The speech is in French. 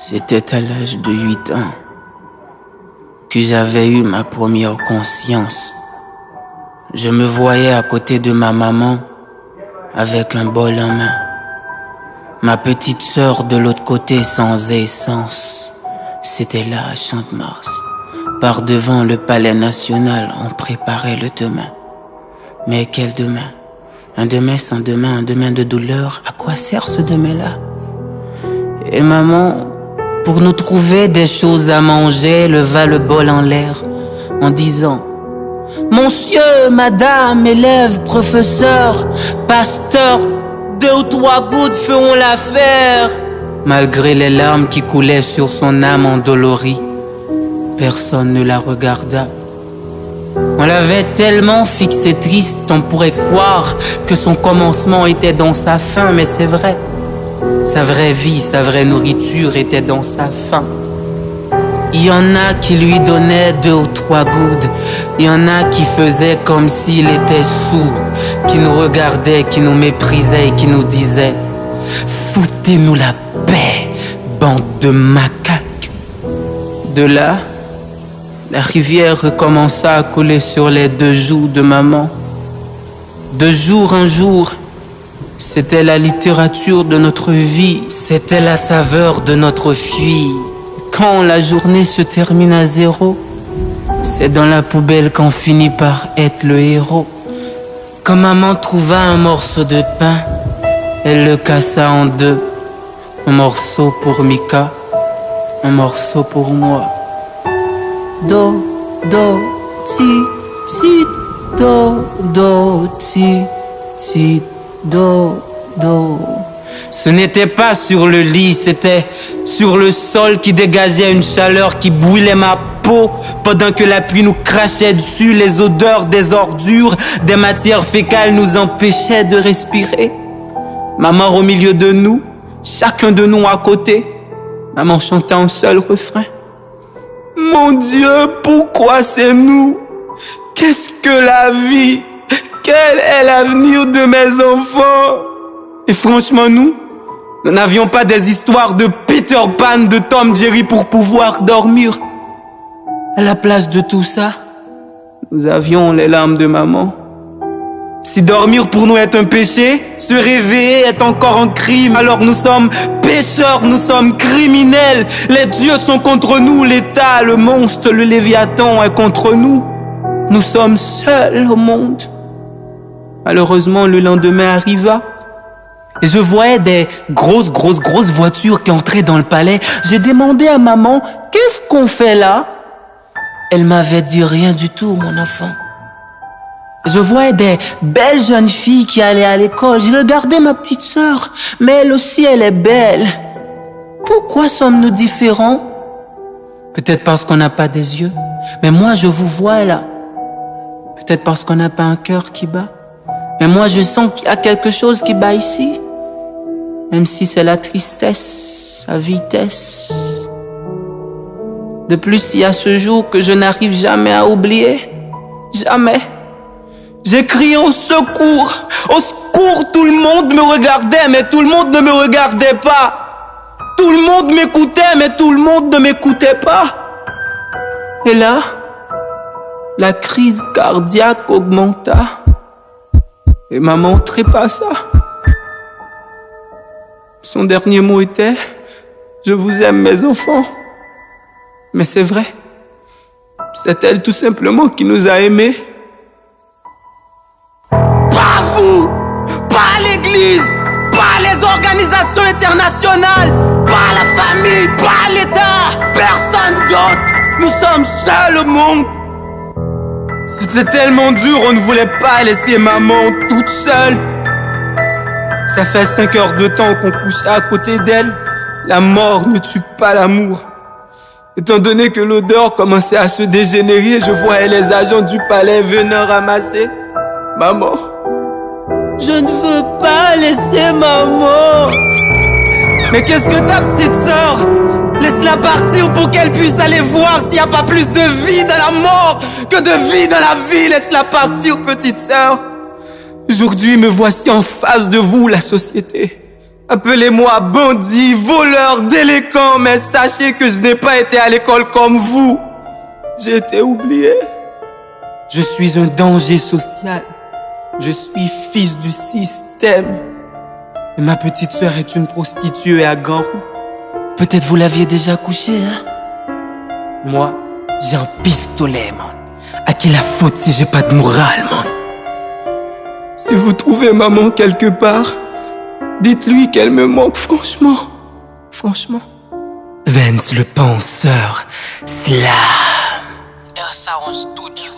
C'était à l'âge de 8 ans que j'avais eu ma première conscience. Je me voyais à côté de ma maman avec un bol en main. Ma petite sœur de l'autre côté sans essence. C'était là à Champ-de-Mars. Par devant le palais national, on préparait le demain. Mais quel demain? Un demain sans demain, un demain de douleur. À quoi sert ce demain-là? Et maman, pour nous trouver des choses à manger, leva le bol en l'air en disant: Monsieur, madame, élève, professeur, pasteur, 2 ou 3 gouttes feront l'affaire. Malgré les larmes qui coulaient sur son âme endolorie, personne ne la regarda. On l'avait tellement fixé triste, on pourrait croire que son commencement était dans sa fin, mais c'est vrai. Sa vraie vie, sa vraie nourriture était dans sa faim. Il y en a qui lui donnaient 2 ou 3 gouttes. Il y en a qui faisaient comme s'il était sourd, qui nous regardaient, qui nous méprisaient et qui nous disaient: foutez-nous la paix, bande de macaques. De là, la rivière recommença à couler sur les 2 joues de maman. De jour en jour, c'était la littérature de notre vie, c'était la saveur de notre fille. Quand la journée se termine à 0, c'est dans la poubelle qu'on finit par être le héros. Quand maman trouva un morceau de pain, elle le cassa en 2. Un morceau pour Mika, un morceau pour moi. Do, do, ti, ti, do, ti, ti, do. Ce n'était pas sur le lit, c'était sur le sol qui dégageait une chaleur qui brûlait ma peau pendant que la pluie nous crachait dessus. Les odeurs des ordures, des matières fécales nous empêchaient de respirer. Maman au milieu de nous, chacun de nous à côté. Maman chantait un seul refrain: mon Dieu, pourquoi c'est nous? Qu'est-ce que la vie? Quel est l'avenir de mes enfants? Et franchement, nous n'avions pas des histoires de Peter Pan, de Tom Jerry pour pouvoir dormir. À la place de tout ça, nous avions les larmes de maman. Si dormir pour nous est un péché, se réveiller est encore un crime. Alors nous sommes pécheurs, nous sommes criminels. Les dieux sont contre nous, l'État, le monstre, le Léviathan est contre nous. Nous sommes seuls au monde. Malheureusement, le lendemain arriva. Et je voyais des grosses voitures qui entraient dans le palais. J'ai demandé à maman: qu'est-ce qu'on fait là? Elle m'avait dit: rien du tout, mon enfant. Je voyais des belles jeunes filles qui allaient à l'école. J'ai regardé ma petite sœur, mais elle aussi, elle est belle. Pourquoi sommes-nous différents? Peut-être parce qu'on n'a pas des yeux. Mais moi, je vous vois là. Peut-être parce qu'on n'a pas un cœur qui bat. Mais moi, je sens qu'il y a quelque chose qui bat ici. Même si c'est la tristesse, sa vitesse. De plus, il y a ce jour que je n'arrive jamais à oublier. Jamais. J'ai crié au secours. Au secours, tout le monde me regardait, mais tout le monde ne me regardait pas. Tout le monde m'écoutait, mais tout le monde ne m'écoutait pas. Et là, la crise cardiaque augmenta. Et maman trépassa. Son dernier mot était: je vous aime, mes enfants. Mais c'est vrai. C'est elle tout simplement qui nous a aimés. Pas vous, pas l'église, pas les organisations internationales, pas la famille, pas l'État, personne d'autre. Nous sommes seuls au monde. C'était tellement dur, on ne voulait pas laisser maman toute seule. Ça fait 5 heures de temps qu'on couchait à côté d'elle. La mort ne tue pas l'amour. Étant donné que l'odeur commençait à se dégénérer, je voyais les agents du palais venir ramasser maman. Je ne veux pas laisser maman. Mais qu'est-ce que ta petite sœur? Laisse-la partir pour qu'elle puisse aller voir s'il n'y a pas plus de vie dans la mort que de vie dans la vie. Laisse-la partir, petite sœur. Aujourd'hui, me voici en face de vous, la société. Appelez-moi bandit, voleur, délinquant, mais sachez que je n'ai pas été à l'école comme vous. J'ai été oublié. Je suis un danger social. Je suis fils du système. Et ma petite sœur est une prostituée à grands roues. Peut-être vous l'aviez déjà couché, hein? Moi, j'ai un pistolet, man. À qui la faute si j'ai pas de morale, man? Si vous trouvez maman quelque part, dites-lui qu'elle me manque, franchement. Franchement. Vance le penseur, Slam. Ersaron Studio.